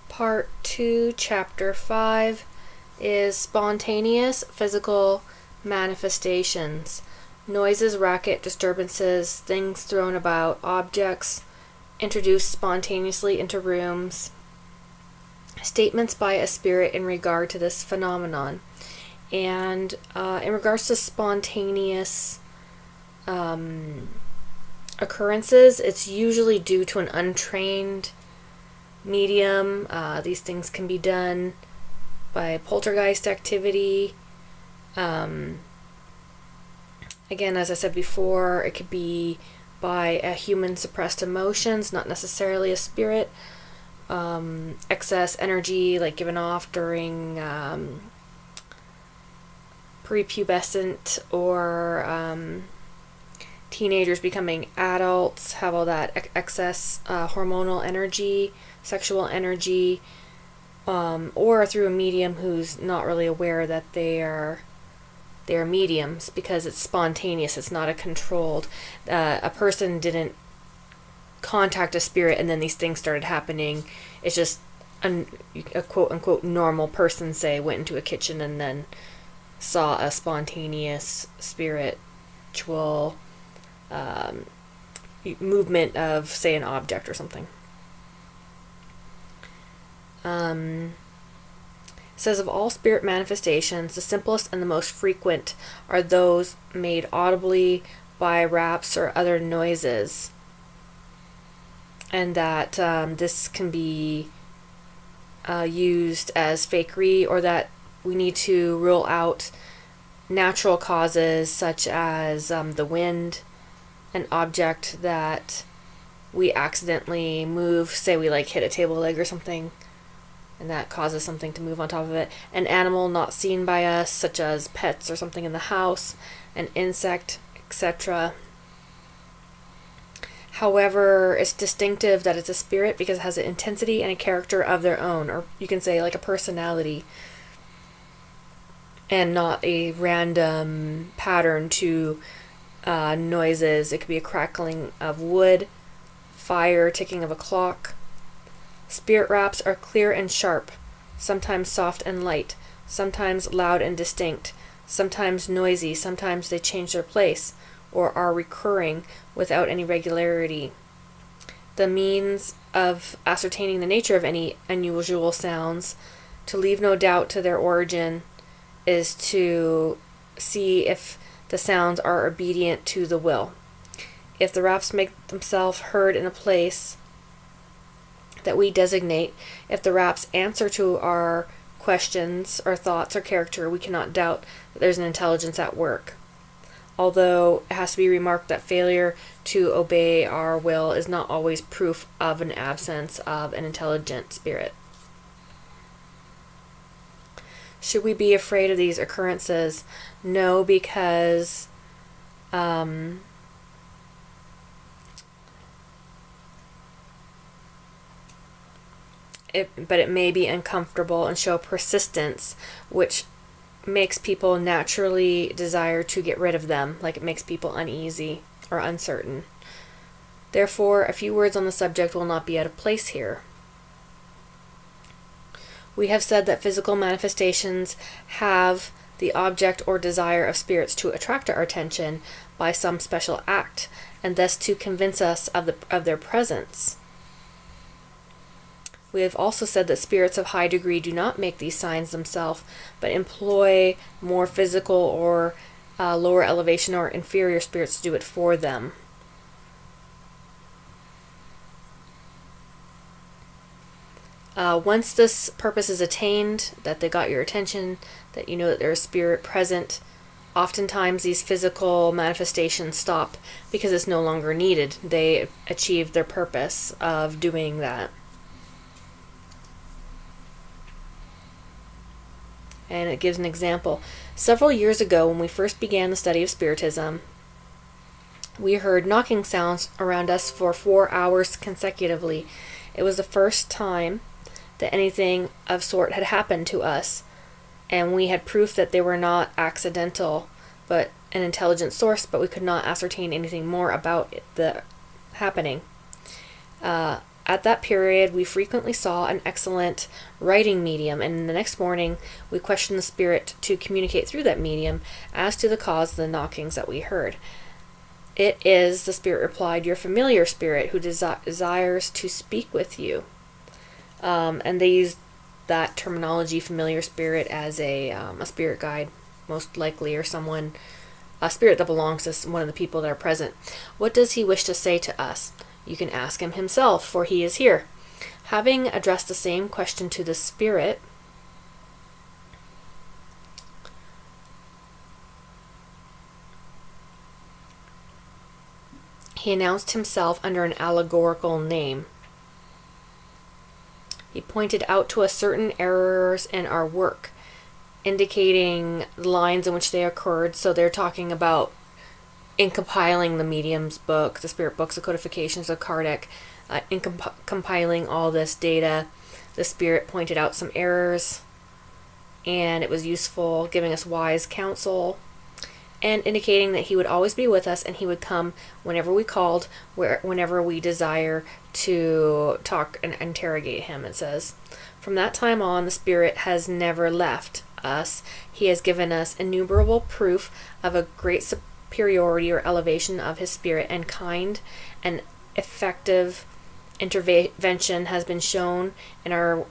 Part 2, Chapter 5 is spontaneous physical manifestations. Noises, racket, disturbances, things thrown about, objects introduced spontaneously into rooms, statements by a spirit in regard to this phenomenon. And in regards to spontaneous occurrences, it's usually due to an untrained medium. These things can be done by poltergeist activity. Again, as I said before, it could be by a human suppressed emotions, not necessarily a spirit. Excess energy, like given off during prepubescent or teenagers becoming adults, have all that excess hormonal energy, sexual energy, or through a medium who's not really aware that they are mediums, because it's spontaneous. It's not a controlled. A person didn't contact a spirit and then these things started happening. It's just a quote unquote normal person, say, went into a kitchen and then saw a spontaneous spiritual movement of, say, an object or something. Says of all spirit manifestations, the simplest and the most frequent are those made audibly by raps or other noises, and that this can be used as fakery, or that we need to rule out natural causes such as the wind, an object that we accidentally move, say we hit a table leg or something, and that causes something to move on top of it. An animal not seen by us, such as pets or something in the house, an insect, etc. However, it's distinctive that it's a spirit because it has an intensity and a character of their own, or you can say like a personality, and not a random pattern to noises. It could be a crackling of wood, fire, ticking of a clock. Spirit raps are clear and sharp, sometimes soft and light, sometimes loud and distinct, sometimes noisy, sometimes they change their place, or are recurring without any regularity. The means of ascertaining the nature of any unusual sounds, to leave no doubt to their origin, is to see if the sounds are obedient to the will. If the raps make themselves heard in a place that we designate, if the raps answer to our questions or thoughts or character, we cannot doubt that there's an intelligence at work. Although it has to be remarked that failure to obey our will is not always proof of an absence of an intelligent spirit. Should we be afraid of these occurrences? No, because it may be uncomfortable and show persistence, which makes people naturally desire to get rid of them, like it makes people uneasy or uncertain. Therefore, a few words on the subject will not be out of place here. We have said that physical manifestations have the object or desire of spirits to attract our attention by some special act, and thus to convince us of their presence. We have also said that spirits of high degree do not make these signs themselves, but employ more physical or lower elevation or inferior spirits to do it for them. Once this purpose is attained, that they got your attention, that you know that there's a spirit present, oftentimes these physical manifestations stop because it's no longer needed. They achieved their purpose of doing that. And it gives an example. Several years ago, when we first began the study of Spiritism, We heard knocking sounds around us for 4 hours consecutively. It was the first time that anything of sort had happened to us, and we had proof that they were not accidental, but an intelligent source, but we could not ascertain anything more about the happening. At that period, we frequently saw an excellent writing medium, and the next morning we questioned the spirit to communicate through that medium as to the cause of the knockings that we heard. It is, the spirit replied, your familiar spirit who desires to speak with you. And they use that terminology, familiar spirit, as a spirit guide, most likely, or someone, a spirit that belongs to one of the people that are present. What does he wish to say to us? You can ask him himself, for he is here. Having addressed the same question to the spirit, he announced himself under an allegorical name. He pointed out to us certain errors in our work, indicating the lines in which they occurred. So they're talking about in compiling the medium's book, the spirit books, the codifications of Kardec, in compiling all this data, the spirit pointed out some errors, and it was useful, giving us wise counsel, and indicating that he would always be with us and he would come whenever we called, whenever we desire to talk and interrogate him, it says. From that time on, the spirit has never left us. He has given us innumerable proof of a great superiority or elevation of his spirit, and kind and effective intervention has been shown in our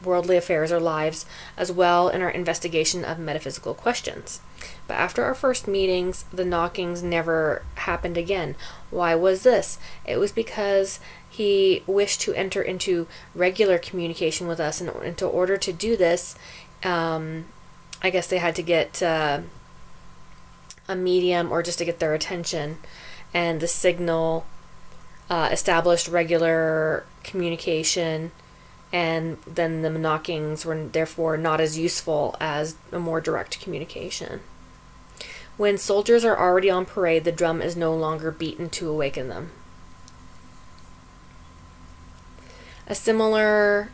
worldly affairs or lives, as well in our investigation of metaphysical questions. But after our first meetings, the knockings never happened again. Why was this? It was because he wished to enter into regular communication with us, and in order to do this, I guess they had to get a medium, or just to get their attention, and the signal established regular communication, and then the knockings were therefore not as useful as a more direct communication. When soldiers are already on parade, the drum is no longer beaten to awaken them. A similar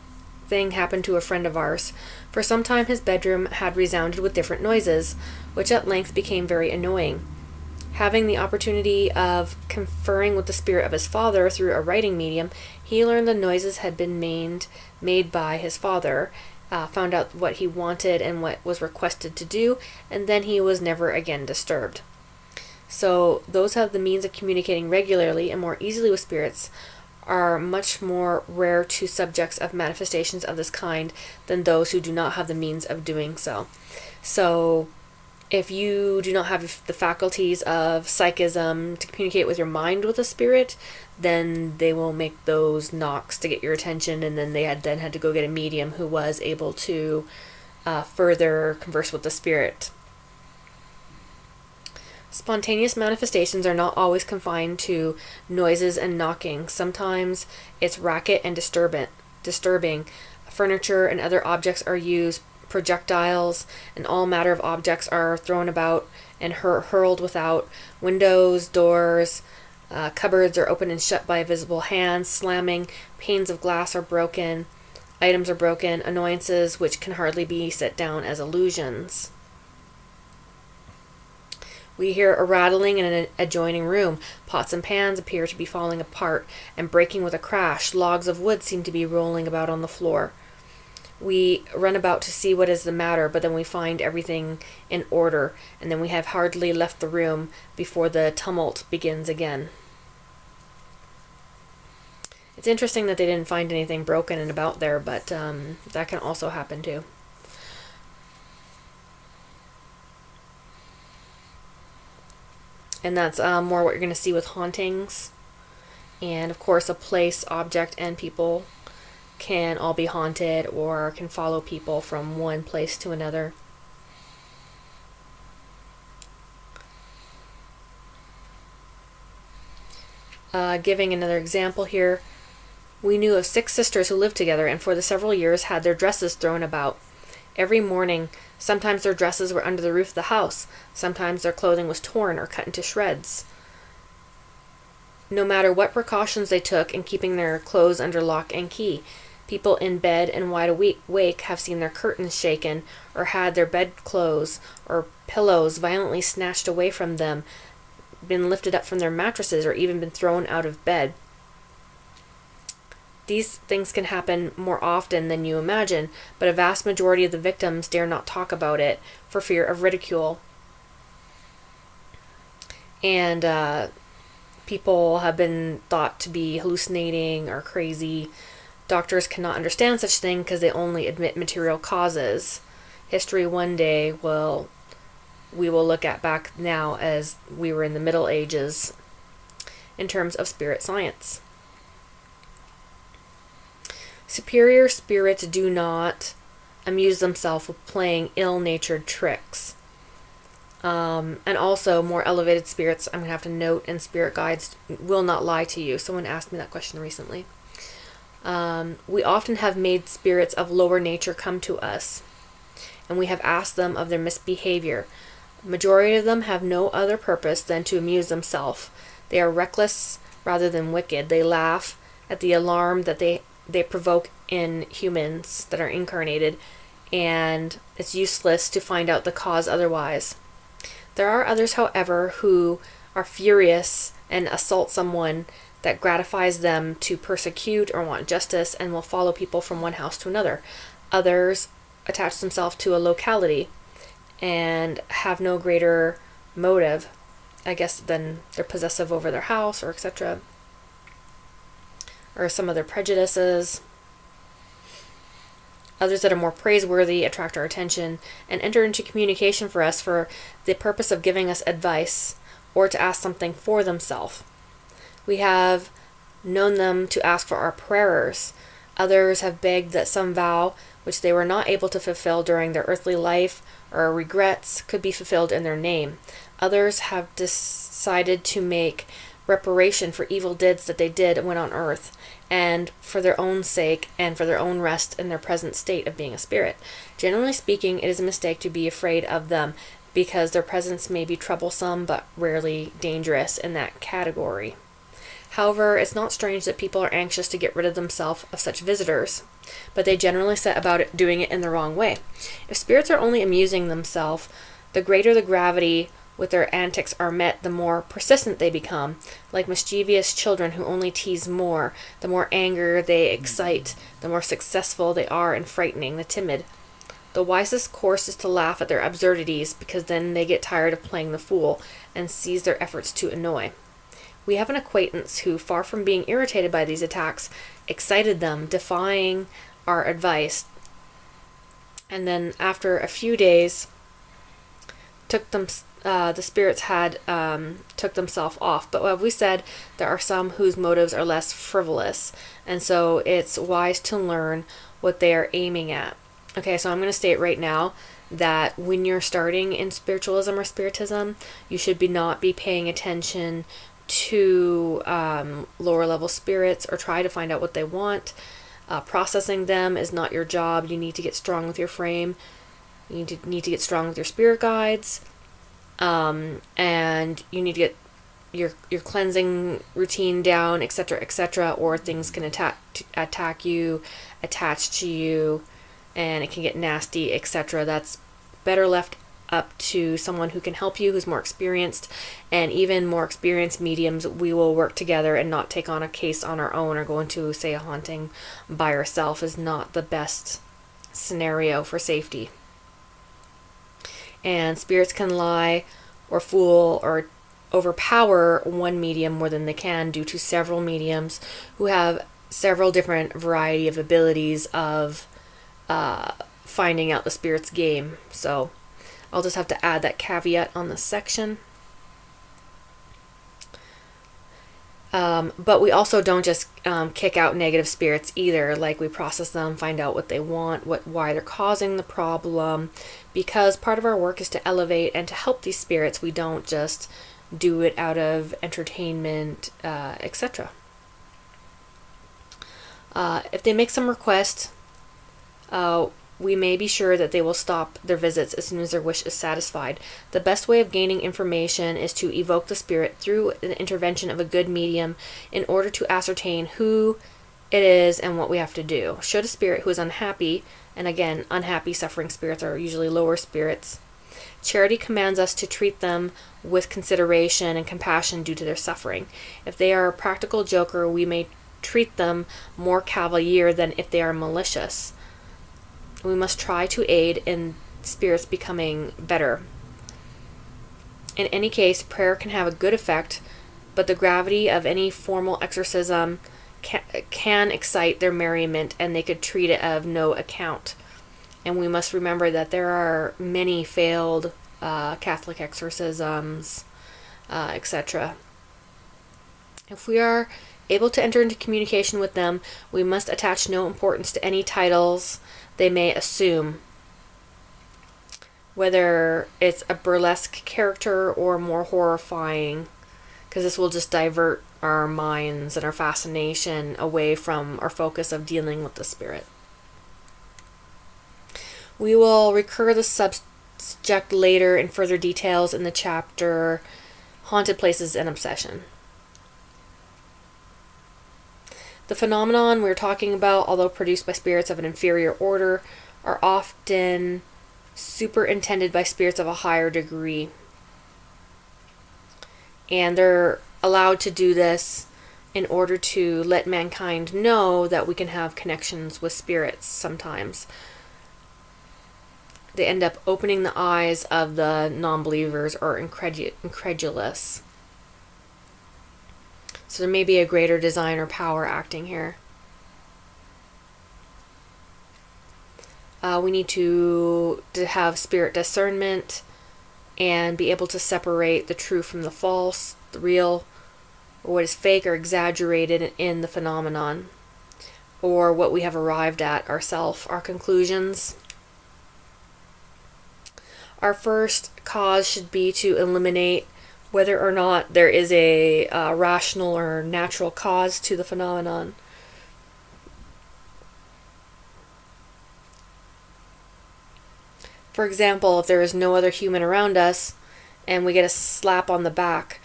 thing happened to a friend of ours. For some time his bedroom had resounded with different noises, which at length became very annoying. Having the opportunity of conferring with the spirit of his father through a writing medium, he learned the noises had been made by his father, found out what he wanted and what was requested to do, and then he was never again disturbed. So those who have the means of communicating regularly and more easily with spirits are much more rare to subjects of manifestations of this kind than those who do not have the means of doing so. So if you do not have the faculties of psychism to communicate with your mind with a spirit, then they will make those knocks to get your attention, and then they had to go get a medium who was able to further converse with the spirit. Spontaneous manifestations are not always confined to noises and knocking. Sometimes it's racket and disturbing. Furniture and other objects are used. Projectiles and all matter of objects are thrown about and hurled without. Windows, doors, cupboards are opened and shut by a visible hand. Slamming, panes of glass are broken. Items are broken. Annoyances which can hardly be set down as illusions. We hear a rattling in an adjoining room. Pots and pans appear to be falling apart and breaking with a crash. Logs of wood seem to be rolling about on the floor. We run about to see what is the matter, but then we find everything in order, and then we have hardly left the room before the tumult begins again. It's interesting that they didn't find anything broken and about there, but that can also happen too. And that's more what you're going to see with hauntings. And of course, a place, object, and people can all be haunted or can follow people from one place to another. Giving another example here, we knew of 6 sisters who lived together and for the several years had their dresses thrown about. Every morning, sometimes their dresses were under the roof of the house, sometimes their clothing was torn or cut into shreds. no matter what precautions they took in keeping their clothes under lock and key. People in bed and wide awake have seen their curtains shaken, or had their bedclothes or pillows violently snatched away from them, been lifted up from their mattresses, or even been thrown out of bed. These things can happen more often than you imagine, but a vast majority of the victims dare not talk about it for fear of ridicule. And people have been thought to be hallucinating or crazy. Doctors cannot understand such thing because they only admit material causes. History one day we will look at back now as we were in the Middle Ages in terms of spirit science. Superior spirits do not amuse themselves with playing ill-natured tricks. And also, more elevated spirits, I'm going to have to note, and spirit guides will not lie to you. Someone asked me that question recently. We often have made spirits of lower nature come to us, and we have asked them of their misbehavior. Majority of them have no other purpose than to amuse themselves. They are reckless rather than wicked. They laugh at the alarm that they provoke in humans that are incarnated, and it's useless to find out the cause otherwise. There are others, however, who are furious and assault someone that gratifies them to persecute or want justice, and will follow people from one house to another. Others attach themselves to a locality and have no greater motive, I guess, than they're possessive over their house, or etc., or some of their prejudices. Others that are more praiseworthy attract our attention and enter into communication for us for the purpose of giving us advice or to ask something for themselves. We have known them to ask for our prayers. Others have begged that some vow which they were not able to fulfill during their earthly life or regrets could be fulfilled in their name. Others have decided to make reparation for evil deeds that they did when on earth, and for their own sake and for their own rest in their present state of being a spirit. Generally speaking, it is a mistake to be afraid of them, because their presence may be troublesome but rarely dangerous in that category. However, it's not strange that people are anxious to get rid of themselves of such visitors, but they generally set about doing it in the wrong way. If spirits are only amusing themselves, the greater the gravity with their antics are met, the more persistent they become. Like mischievous children who only tease more, the more anger they excite, the more successful they are in frightening the timid. The wisest course is to laugh at their absurdities, because then they get tired of playing the fool and cease their efforts to annoy. We have an acquaintance who, far from being irritated by these attacks, excited them, defying our advice, and then after a few days the spirits had took themselves off. But what we said, there are some whose motives are less frivolous, and so it's wise to learn what they are aiming at. Okay, so I'm going to state right now that when you're starting in spiritualism or spiritism, you should not be paying attention to lower level spirits or try to find out what they want. Processing them is not your job. You need to get strong with your frame. You need to get strong with your spirit guides, and you need to get your cleansing routine down, etc., or things can attack you, attach to you, and it can get nasty, etc. That's better left up to someone who can help you, who's more experienced, and even more experienced mediums. We will work together and not take on a case on our own, or go into, say, a haunting by yourself is not the best scenario for safety. And spirits can lie or fool or overpower one medium more than they can due to several mediums who have several different variety of abilities of finding out the spirit's game. So I'll just have to add that caveat on this section. But we also don't just kick out negative spirits either. Like, we process them, find out what they want, why they're causing the problem, because part of our work is to elevate and to help these spirits. We don't just do it out of entertainment, etc. If they make some request, we may be sure that they will stop their visits as soon as their wish is satisfied. The best way of gaining information is to evoke the spirit through the intervention of a good medium in order to ascertain who it is and what we have to do. Should a spirit who is unhappy, and again, unhappy, suffering spirits are usually lower spirits, charity commands us to treat them with consideration and compassion due to their suffering. If they are a practical joker, we may treat them more cavalier than if they are malicious. We must try to aid in spirits becoming better. In any case, prayer can have a good effect, but the gravity of any formal exorcism can excite their merriment, and they could treat it of no account. And we must remember that there are many failed Catholic exorcisms, etc. If we are able to enter into communication with them, we must attach no importance to any titles they may assume, whether it's a burlesque character or more horrifying, because this will just divert our minds and our fascination away from our focus of dealing with the spirit. We will recur the subject later in further details in the chapter Haunted Places and Obsession. The phenomenon we're talking about, although produced by spirits of an inferior order, are often superintended by spirits of a higher degree. And they're allowed to do this in order to let mankind know that we can have connections with spirits sometimes. They end up opening the eyes of the non-believers or incredulous. So there may be a greater design or power acting here. We need to have spirit discernment and be able to separate the true from the false, the real, or what is fake or exaggerated in the phenomenon, or what we have arrived at ourselves, our conclusions. Our first cause should be to eliminate whether or not there is a rational or natural cause to the phenomenon. For example, if there is no other human around us and we get a slap on the back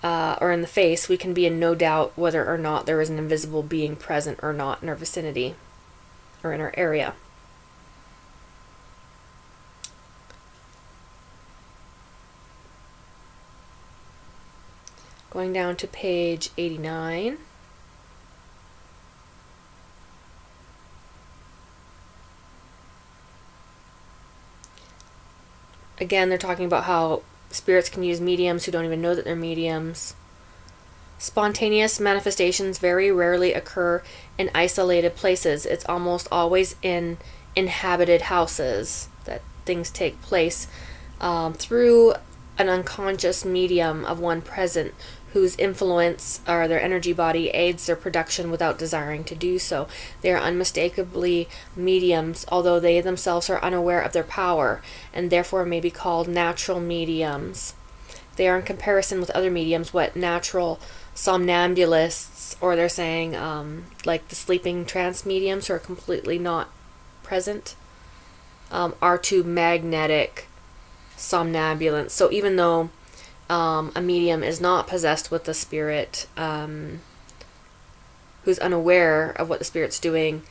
or in the face, we can be in no doubt whether or not there is an invisible being present or not in our vicinity or in our area. Going down to page 89. Again, they're talking about how spirits can use mediums who don't even know that they're mediums. Spontaneous manifestations very rarely occur in isolated places. It's almost always in inhabited houses that things take place through an unconscious medium of one present, whose influence or their energy body aids their production without desiring to do so. They are unmistakably mediums, although they themselves are unaware of their power, and therefore may be called natural mediums. They are, in comparison with other mediums, what natural somnambulists, or they're saying like the sleeping trance mediums who are completely not present, are to magnetic somnambulants. So even though a medium is not possessed with the spirit, who's unaware of what the spirit's doing,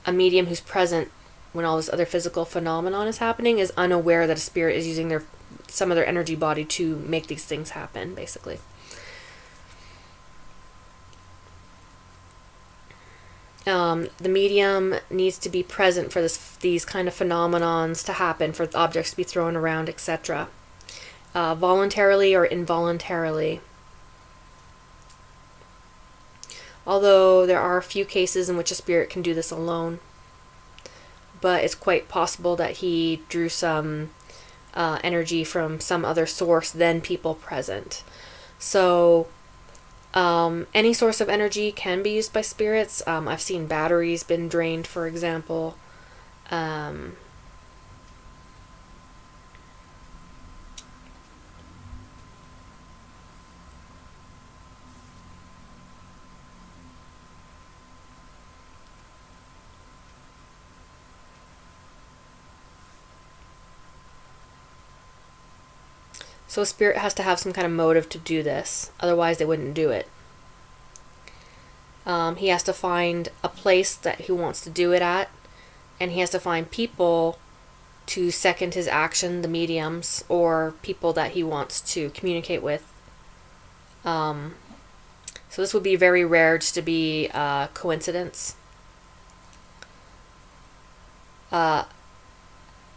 a medium who's present when all this other physical phenomenon is happening is unaware that a spirit is using some of their energy body to make these things happen, basically. The medium needs to be present for these kind of phenomenons to happen, for objects to be thrown around, etc. Voluntarily or involuntarily. Although there are a few cases in which a spirit can do this alone, but it's quite possible that he drew some energy from some other source than people present. So any source of energy can be used by spirits. I've seen batteries been drained, for example. So a spirit has to have some kind of motive to do this, otherwise they wouldn't do it. He has to find a place that he wants to do it at, and he has to find people to second his action, the mediums, or people that he wants to communicate with. So this would be very rare just to be a coincidence.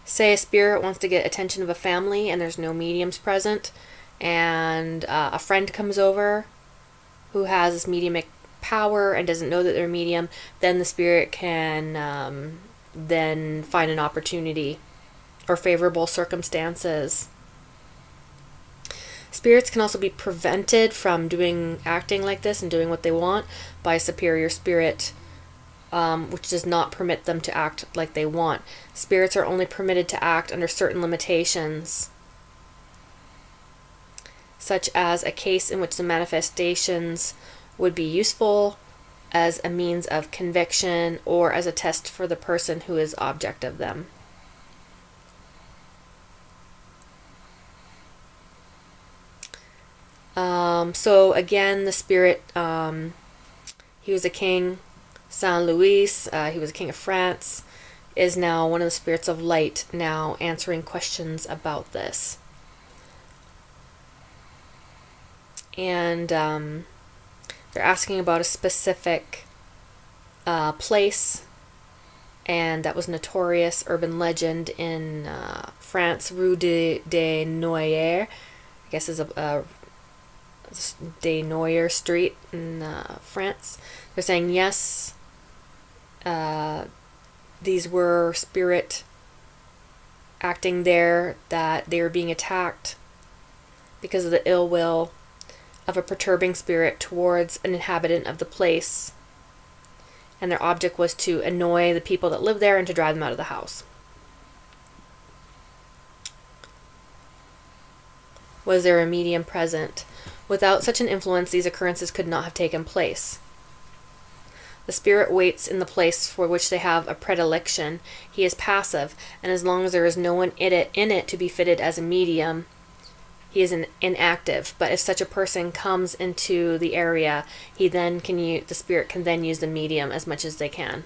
Say a spirit wants to get attention of a family and there's no mediums present, and a friend comes over who has this mediumic power and doesn't know that they're medium, then the spirit can then find an opportunity or favorable circumstances. Spirits can also be prevented from acting like this and doing what they want by a superior spirit, which does not permit them to act like they want. Spirits are only permitted to act under certain limitations, such as a case in which the manifestations would be useful as a means of conviction or as a test for the person who is object of them. So again, the spirit, he was a king, Saint Louis, he was a king of France, is now one of the spirits of light, now answering questions about this. And they're asking about a specific place, and that was notorious urban legend in France, Rue de Noyer, I guess is a de Noyer Street in France. They're saying yes, these were spirit acting there, that they were being attacked because of the ill will of a perturbing spirit towards an inhabitant of the place, and their object was to annoy the people that live there and to drive them out of the house. Was there a medium present? Without such an influence, these occurrences could not have taken place. The spirit waits in the place for which they have a predilection. He is passive, and as long as there is no one in it to be fitted as a medium, he is inactive. But if such a person comes into the area, the spirit can then use the medium as much as they can.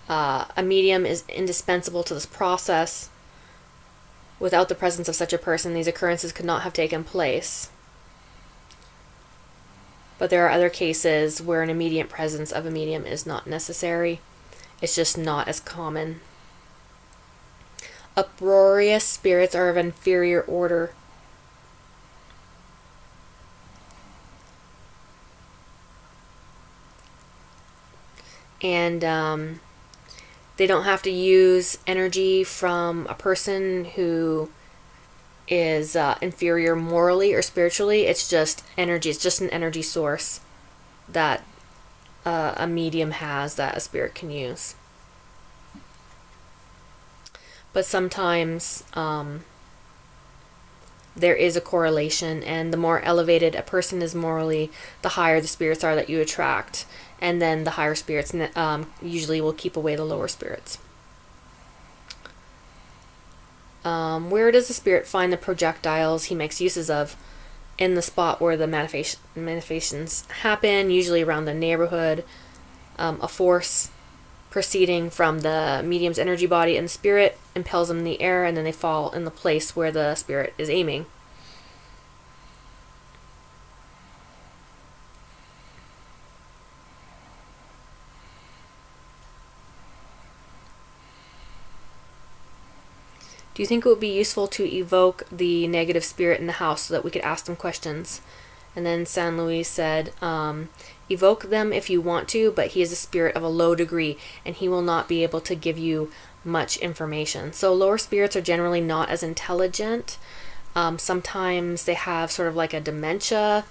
A medium is indispensable to this process. Without the presence of such a person, these occurrences could not have taken place. But there are other cases where an immediate presence of a medium is not necessary. It's just not as common. Uproarious spirits are of inferior order. And they don't have to use energy from a person who is inferior morally or spiritually. It's just energy. It's just an energy source that a medium has that a spirit can use. But sometimes there is a correlation, and the more elevated a person is morally, the higher the spirits are that you attract. And then the higher spirits usually will keep away the lower spirits. Where does the spirit find the projectiles he makes uses of? In the spot where the manifestations happen, usually around the neighborhood. A force proceeding from the medium's energy body and the spirit impels them in the air, and then they fall in the place where the spirit is aiming. Do you think it would be useful to evoke the negative spirit in the house so that we could ask them questions? And then Saint Louis said, evoke them if you want to, but he is a spirit of a low degree, and he will not be able to give you much information. So lower spirits are generally not as intelligent. Sometimes they have sort of like a dementia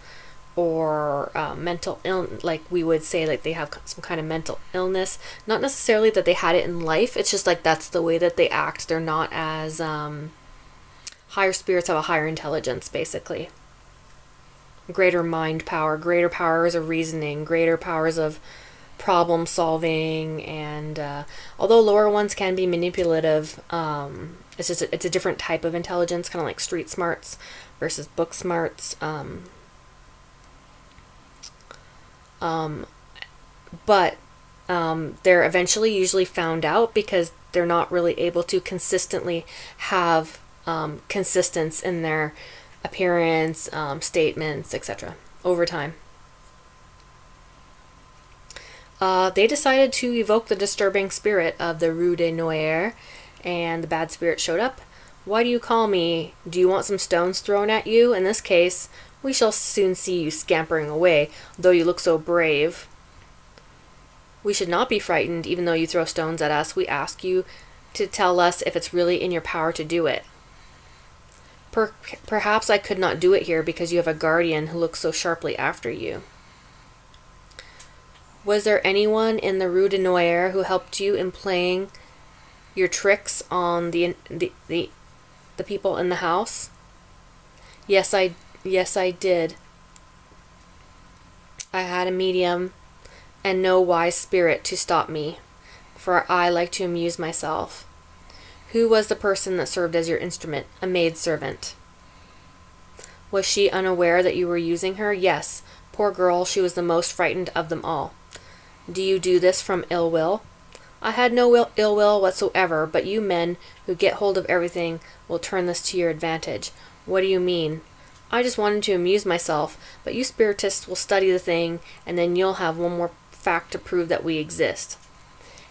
or mental illness, like we would say, like they have some kind of mental illness. Not necessarily that they had it in life, it's just like that's the way that they act. They're not as higher spirits have a higher intelligence, basically. Greater mind power, greater powers of reasoning, greater powers of problem solving, and although lower ones can be manipulative, It's a different type of intelligence, kind of like street smarts versus book smarts. But they're eventually usually found out because they're not really able to consistently have consistency in their appearance, statements, etc. over time. They decided to evoke the disturbing spirit of the Rue de Noyer, and the bad spirit showed up. Why do you call me? Do you want some stones thrown at you? In this case, we shall soon see you scampering away, though you look so brave. We should not be frightened, even though you throw stones at us. We ask you to tell us if it's really in your power to do it. Perhaps I could not do it here because you have a guardian who looks so sharply after you. Was there anyone in the Rue de Noyer who helped you in playing your tricks on the people in the house? Yes, I did. I had a medium and no wise spirit to stop me, for I like to amuse myself. Who was the person that served as your instrument? A maidservant. Was she unaware that you were using her? Yes. Poor girl, she was the most frightened of them all. Do you do this from ill will? I had no ill will whatsoever, but you men who get hold of everything will turn this to your advantage. What do you mean? I just wanted to amuse myself, but you spiritists will study the thing, and then you'll have one more fact to prove that we exist.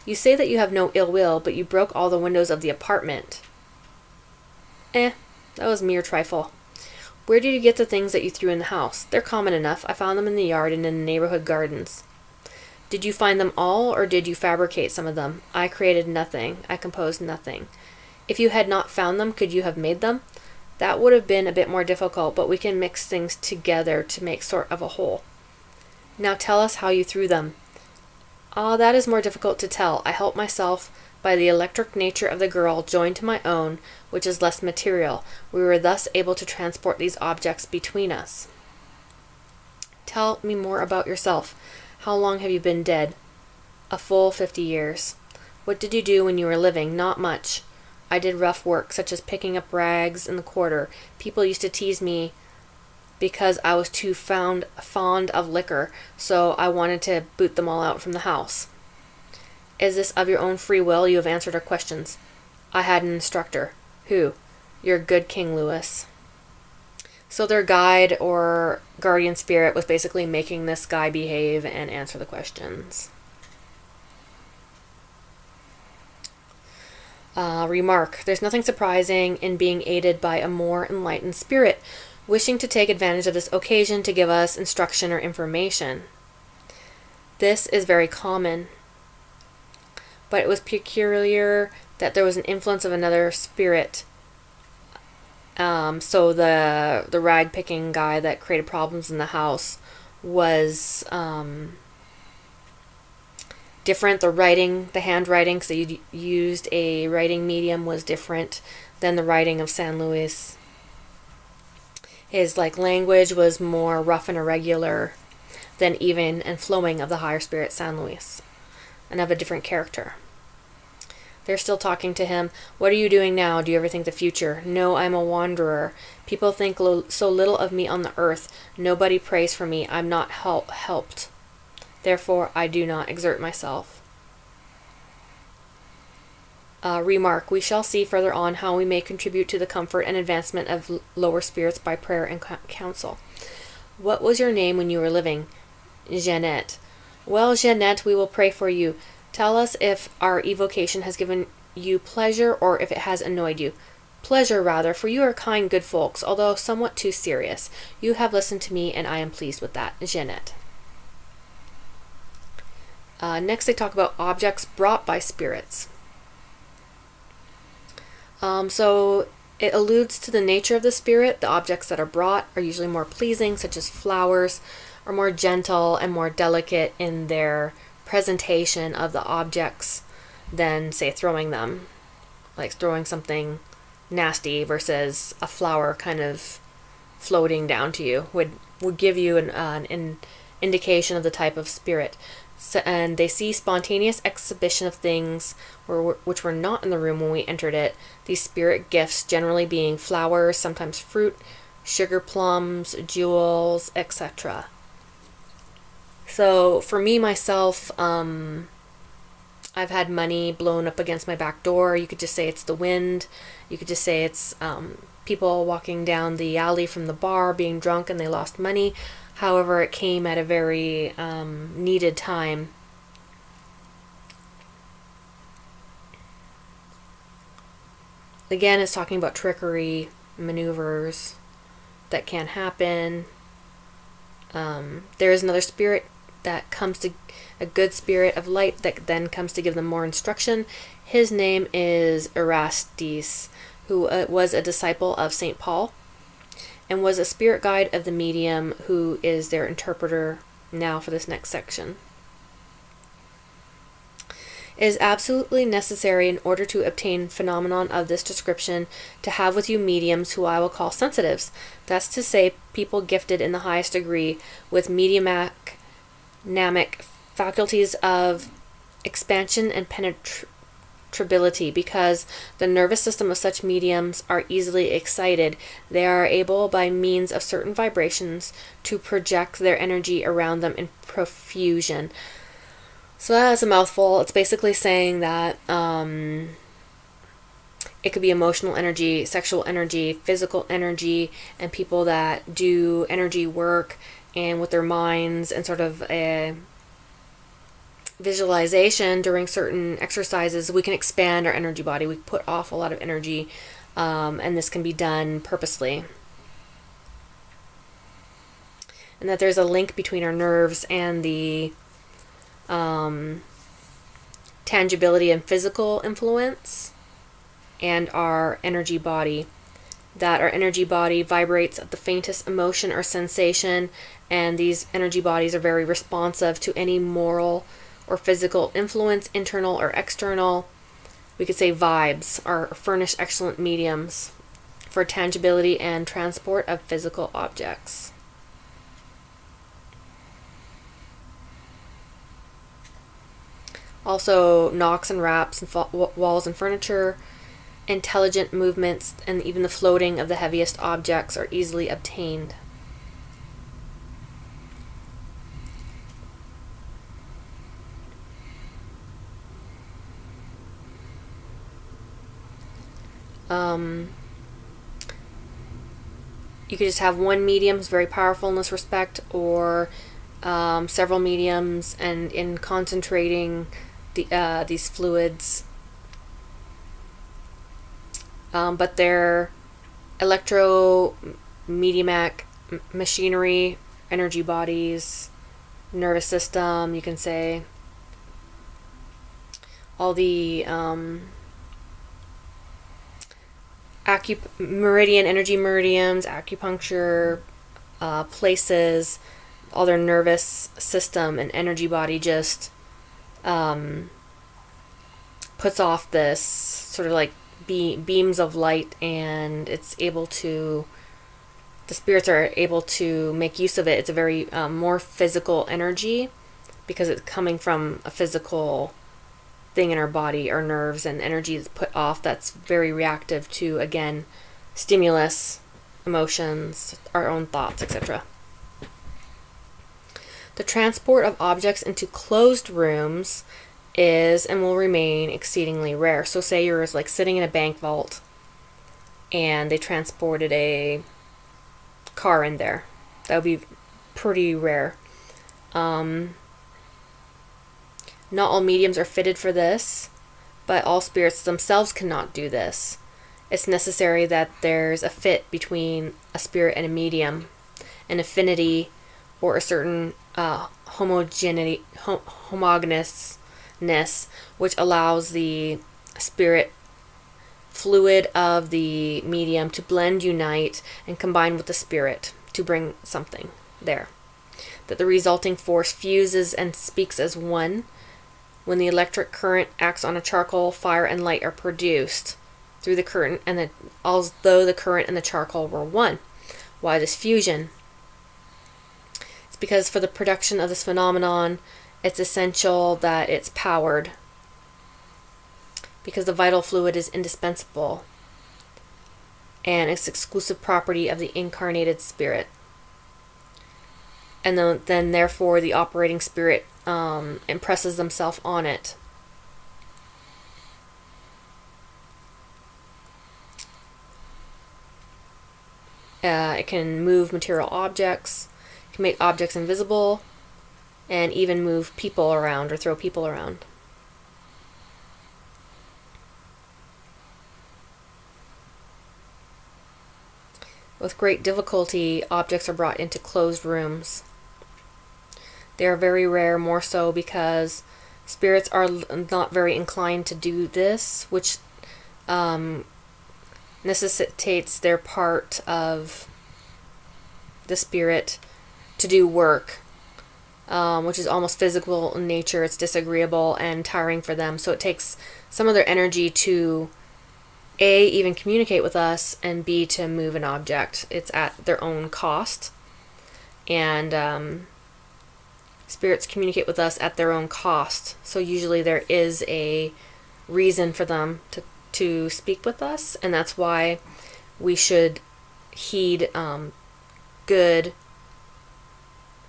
You say that you have no ill will, but you broke all the windows of the apartment. That was mere trifle. Where did you get the things that you threw in the house? They're common enough. I found them in the yard and in the neighborhood gardens. Did you find them all, or did you fabricate some of them? I created nothing. I composed nothing. If you had not found them, could you have made them? That would have been a bit more difficult, but we can mix things together to make sort of a whole. Now tell us how you threw them. That is more difficult to tell. I help myself by the electric nature of the girl joined to my own, which is less material. We were thus able to transport these objects between us. Tell me more about yourself. How long have you been dead? A full 50 years. What did you do when you were living? Not much. I did rough work, such as picking up rags in the quarter. People used to tease me because I was too fond of liquor, so I wanted to boot them all out from the house. Is this of your own free will? You have answered our questions. I had an instructor. Who? Your good King Louis. So their guide or guardian spirit was basically making this guy behave and answer the questions. Remark. There's nothing surprising in being aided by a more enlightened spirit, wishing to take advantage of this occasion to give us instruction or information. This is very common, but it was peculiar that there was an influence of another spirit. So the rag picking guy that created problems in the house was different. The handwriting, because they used a writing medium, was different than the writing of San Luis. His language was more rough and irregular than even and flowing of the higher spirit San Luis, and of a different character. They're still talking to him. What are you doing now? Do you ever think the future? No, I'm a wanderer. People think so little of me on the earth. Nobody prays for me. I'm not helped. Therefore, I do not exert myself. Remark. We shall see further on how we may contribute to the comfort and advancement of lower spirits by prayer and counsel. What was your name when you were living? Jeannette. Well, Jeannette, we will pray for you. Tell us if our evocation has given you pleasure or if it has annoyed you. Pleasure, rather, for you are kind, good folks, although somewhat too serious. You have listened to me, and I am pleased with that. Jeannette. Next, they talk about objects brought by spirits. So it alludes to the nature of the spirit. The objects that are brought are usually more pleasing, such as flowers, or more gentle and more delicate in their presentation of the objects than, say, throwing them. Like throwing something nasty versus a flower kind of floating down to you would give you an indication of the type of spirit. So, and they see spontaneous exhibition of things which were not in the room when we entered it. These spirit gifts generally being flowers, sometimes fruit, sugar plums, jewels, etc. So for me, myself, I've had money blown up against my back door. You could just say it's the wind. You could just say it's people walking down the alley from the bar being drunk and they lost money. However, it came at a very needed time. Again, it's talking about trickery, maneuvers that can happen. There is another spirit that comes to, a good spirit of light that then comes to give them more instruction. His name is Erastes, who was a disciple of St. Paul and was a spirit guide of the medium, who is their interpreter now for this next section. It is absolutely necessary in order to obtain phenomenon of this description to have with you mediums who I will call sensitives. That's to say, people gifted in the highest degree with mediumic faculties of expansion and penetrability. Because the nervous system of such mediums are easily excited, they are able by means of certain vibrations to project their energy around them in profusion. So that's a mouthful. It's basically saying that it could be emotional energy, sexual energy, physical energy, and people that do energy work and with their minds and sort of a visualization during certain exercises, we can expand our energy body. We put off a lot of energy, and this can be done purposely. And that there's a link between our nerves and the tangibility and physical influence and our energy body. That our energy body vibrates at the faintest emotion or sensation, and these energy bodies are very responsive to any moral or physical influence, internal or external. We could say vibes are furnish excellent mediums for tangibility and transport of physical objects. Also, knocks and raps and walls and furniture, intelligent movements, and even the floating of the heaviest objects are easily obtained. You could just have one medium who's very powerful in this respect, or several mediums, and in concentrating these fluids. But they're electro-mediumic machinery, energy bodies, nervous system, you can say. All the energy meridians, acupuncture, places, all their nervous system and energy body just puts off this sort of like beams of light, and it's able to, the spirits are able to make use of it. It's a very more physical energy because it's coming from a physical thing in our body, our nerves, and energy is put off that's very reactive to, again, stimulus, emotions, our own thoughts, etc. The transport of objects into closed rooms is and will remain exceedingly rare. So say you're like sitting in a bank vault and they transported a car in there. That would be pretty rare. Not all mediums are fitted for this, but all spirits themselves cannot do this. It's necessary that there's a fit between a spirit and a medium, an affinity, or a certain homogeneousness, which allows the spirit fluid of the medium to blend, unite, and combine with the spirit to bring something there. That the resulting force fuses and speaks as one. When the electric current acts on a charcoal, fire and light are produced through the current, and although the current and the charcoal were one. Why this fusion? It's because for the production of this phenomenon, it's essential that it's powered because the vital fluid is indispensable and it's exclusive property of the incarnated spirit. And then therefore the operating spirit impresses themselves on it. It can move material objects, can make objects invisible, and even move people around or throw people around. With great difficulty, objects are brought into closed rooms. They are very rare, more so because spirits are not very inclined to do this, which necessitates their part of the spirit to do work, which is almost physical in nature. It's disagreeable and tiring for them, so it takes some of their energy to A, even communicate with us, and B, to move an object. It's at their own cost, and spirits communicate with us at their own cost, so usually there is a reason for them to speak with us, and that's why we should heed good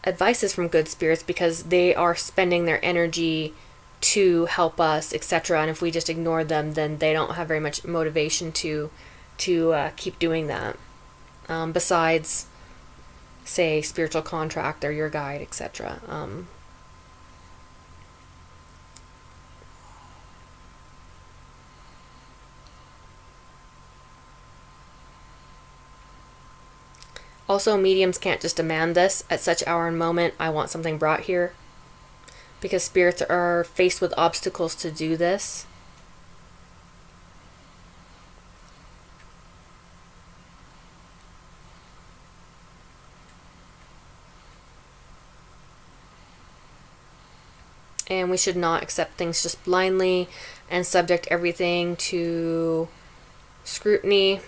advices from good spirits, because they are spending their energy to help us, etc. And if we just ignore them, then they don't have very much motivation to keep doing that. Besides, say, spiritual contract or your guide, etc. Also, mediums can't just demand this at such hour and moment. I want something brought here, because spirits are faced with obstacles to do this. And we should not accept things just blindly and subject everything to scrutiny.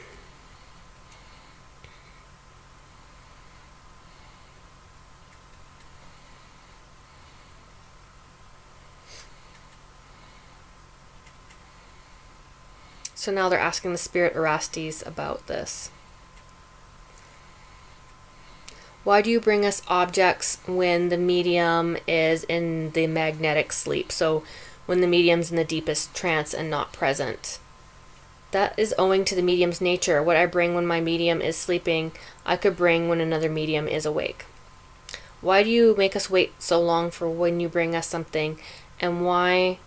So now they're asking the spirit Erastes about this. Why do you bring us objects when the medium is in the magnetic sleep? So when the medium's in the deepest trance and not present. That is owing to the medium's nature. What I bring when my medium is sleeping, I could bring when another medium is awake. Why do you make us wait so long for when you bring us something? And why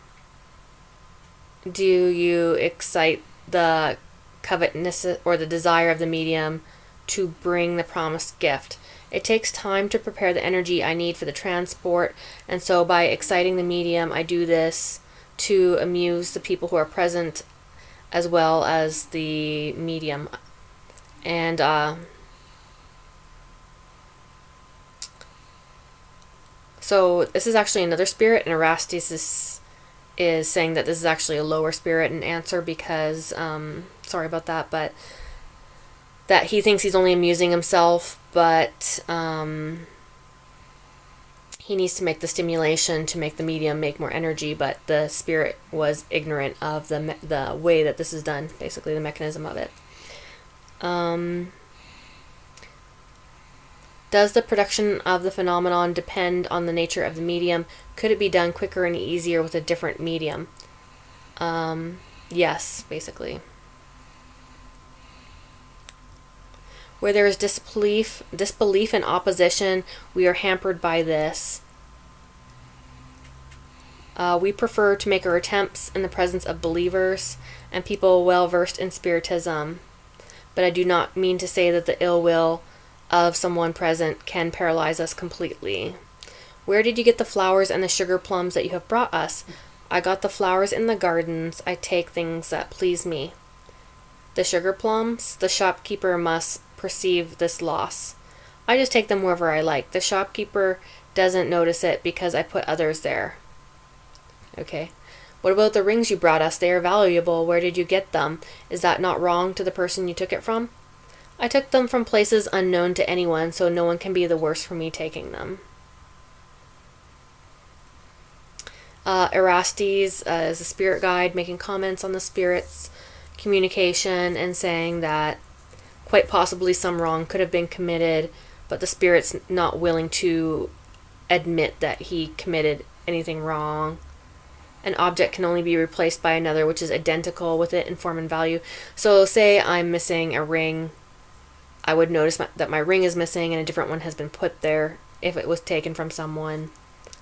do you excite the covetousness or the desire of the medium to bring the promised gift? It takes time to prepare the energy I need for the transport, and so by exciting the medium, I do this to amuse the people who are present as well as the medium. And so this is actually another spirit, and Erastes is saying that this is actually a lower spirit in answer because, sorry about that, but that he thinks he's only amusing himself, but he needs to make the stimulation to make the medium make more energy, but the spirit was ignorant of the way that this is done, basically the mechanism of it. Does the production of the phenomenon depend on the nature of the medium? Could it be done quicker and easier with a different medium? Yes, basically. Where there is disbelief and opposition, we are hampered by this. We prefer to make our attempts in the presence of believers and people well versed in spiritism, but I do not mean to say that the ill will of someone present can paralyze us completely. Where did you get the flowers and the sugar plums that you have brought us? I got the flowers in the gardens. I take things that please me. The sugar plums, the shopkeeper must perceive this loss. I just take them wherever I like. The shopkeeper doesn't notice it because I put others there. Okay. What about the rings you brought us? They are valuable. Where did you get them? Is that not wrong to the person you took it from? I took them from places unknown to anyone, so no one can be the worse for me taking them. Erastes is a spirit guide making comments on the spirits' communication and saying that quite possibly some wrong could have been committed, but the spirit's not willing to admit that he committed anything wrong. An object can only be replaced by another which is identical with it in form and value. So say I'm missing a ring, I would notice that my ring is missing and a different one has been put there if it was taken from someone.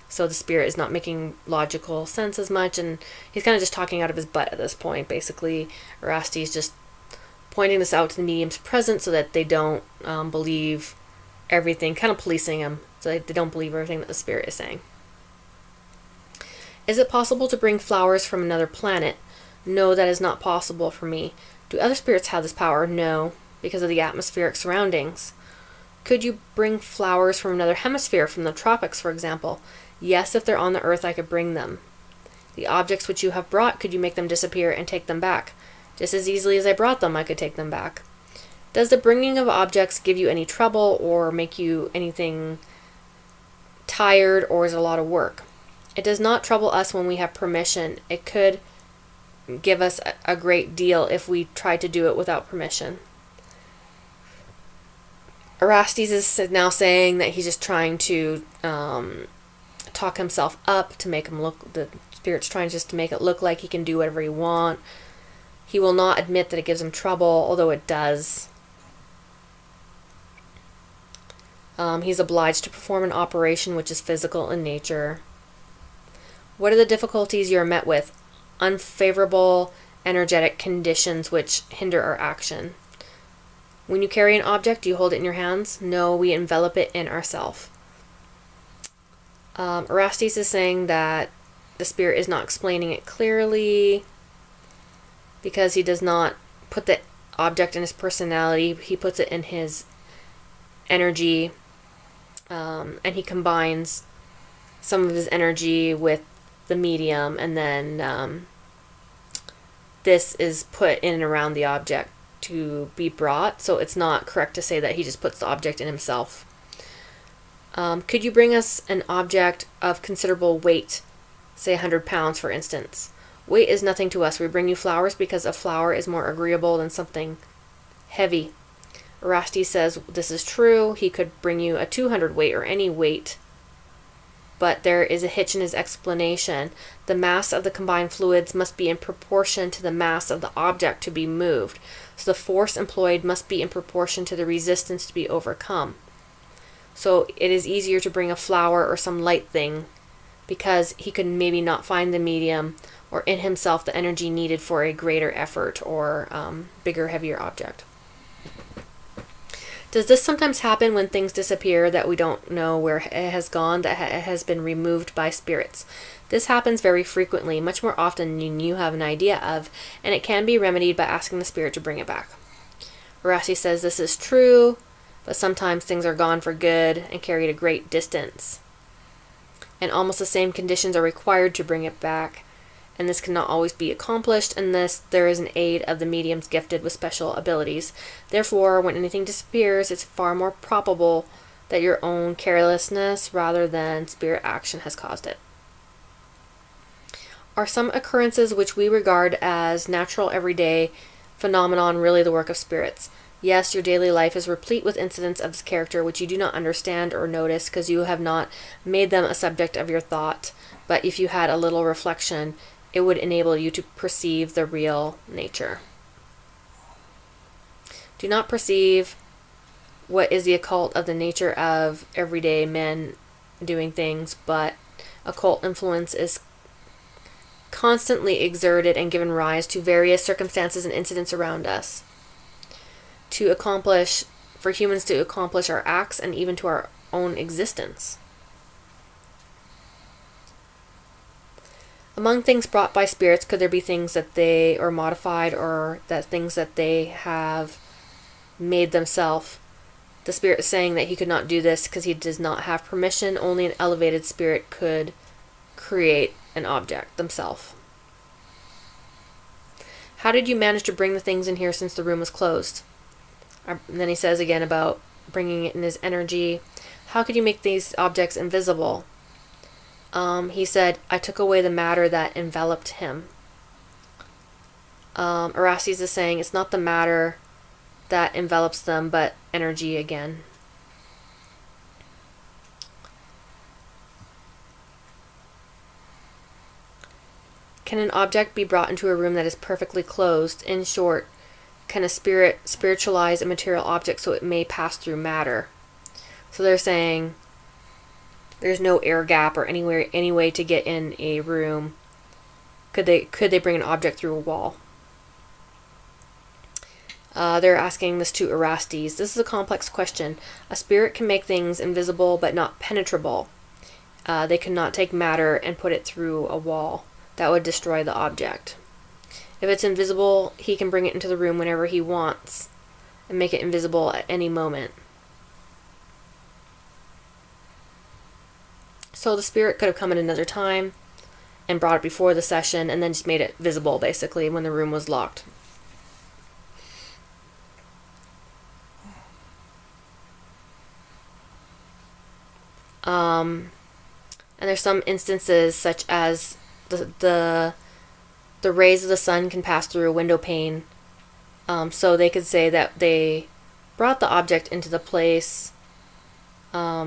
So the spirit is not making logical sense as much, and he's kind of just talking out of his butt at this point. Basically, Erastes just pointing this out to the mediums present so that they don't believe everything, kind of policing them so they don't believe everything that the spirit is saying. Is it possible to bring flowers from another planet? No, that is not possible for me. Do other spirits have this power? No, because of the atmospheric surroundings. Could you bring flowers from another hemisphere, from the tropics, for example? Yes, if they're on the earth, I could bring them. The objects which you have brought, could you make them disappear and take them back? Just as easily as I brought them, I could take them back. Does the bringing of objects give you any trouble or make you anything tired, or is it a lot of work? It does not trouble us when we have permission. It could give us a great deal if we tried to do it without permission. Erastes is now saying that he's just trying to talk himself up to make him look, the spirit's trying just to make it look like he can do whatever he wants. He will not admit that it gives him trouble, although it does. He's obliged to perform an operation which is physical in nature. What are the difficulties you are met with? Unfavorable energetic conditions which hinder our action. When you carry an object, do you hold it in your hands? No, we envelop it in ourselves. Erastes is saying that the spirit is not explaining it clearly because he does not put the object in his personality. He puts it in his energy, and he combines some of his energy with the medium, and then this is put in and around the object to be brought, so it's not correct to say that he just puts the object in himself. Could you bring us an object of considerable weight, say 100 pounds for instance? Weight is nothing to us. We bring you flowers because a flower is more agreeable than something heavy. Erastes says this is true. He could bring you a 200 weight or any weight, but there is a hitch in his explanation. The mass of the combined fluids must be in proportion to the mass of the object to be moved. So the force employed must be in proportion to the resistance to be overcome. So it is easier to bring a flower or some light thing because he could maybe not find the medium or in himself the energy needed for a greater effort or bigger, heavier object. Does this sometimes happen when things disappear that we don't know where it has gone, that it has been removed by spirits? This happens very frequently, much more often than you have an idea of, and it can be remedied by asking the spirit to bring it back. Erastes says this is true, but sometimes things are gone for good and carried a great distance. And almost the same conditions are required to bring it back, and this cannot always be accomplished unless there is an aid of the mediums gifted with special abilities. Therefore, when anything disappears, it's far more probable that your own carelessness rather than spirit action has caused it. Are some occurrences which we regard as natural everyday phenomenon really the work of spirits? Yes, your daily life is replete with incidents of this character which you do not understand or notice because you have not made them a subject of your thought, but if you had a little reflection, it would enable you to perceive the real nature. Do not perceive what is the occult of the nature of everyday men doing things, but occult influence is constantly exerted and given rise to various circumstances and incidents around us for humans to accomplish our acts and even to our own existence. Among things brought by spirits, could there be things that they are modified or that things that they have made themselves? The spirit is saying that he could not do this because he does not have permission. Only an elevated spirit could create an object themselves. How did you manage to bring the things in here since the room was closed? And then he says again about bringing it in his energy. How could you make these objects invisible? He said, I took away the matter that enveloped him. Erastes is saying it's not the matter that envelops them, but energy again. Can an object be brought into a room that is perfectly closed? In short, can a spirit spiritualize a material object so it may pass through matter? So they're saying there's no air gap or any way to get in a room. Could they bring an object through a wall? They're asking this to Erastes. This is a complex question. A spirit can make things invisible but not penetrable. They cannot take matter and put it through a wall. That would destroy the object. If it's invisible, he can bring it into the room whenever he wants and make it invisible at any moment. So the spirit could have come at another time and brought it before the session and then just made it visible, basically, when the room was locked. And there's some instances such as the rays of the sun can pass through a window pane. So they could say that they brought the object into the place but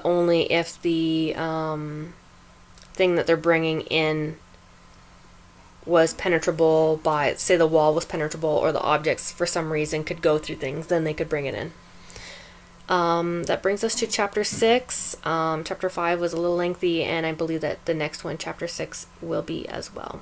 only if the thing that they're bringing in was penetrable by, say the wall was penetrable or the objects for some reason could go through things, then they could bring it in. That brings us to chapter 6. Chapter 5 was a little lengthy, and I believe that the next one, chapter 6, will be as well.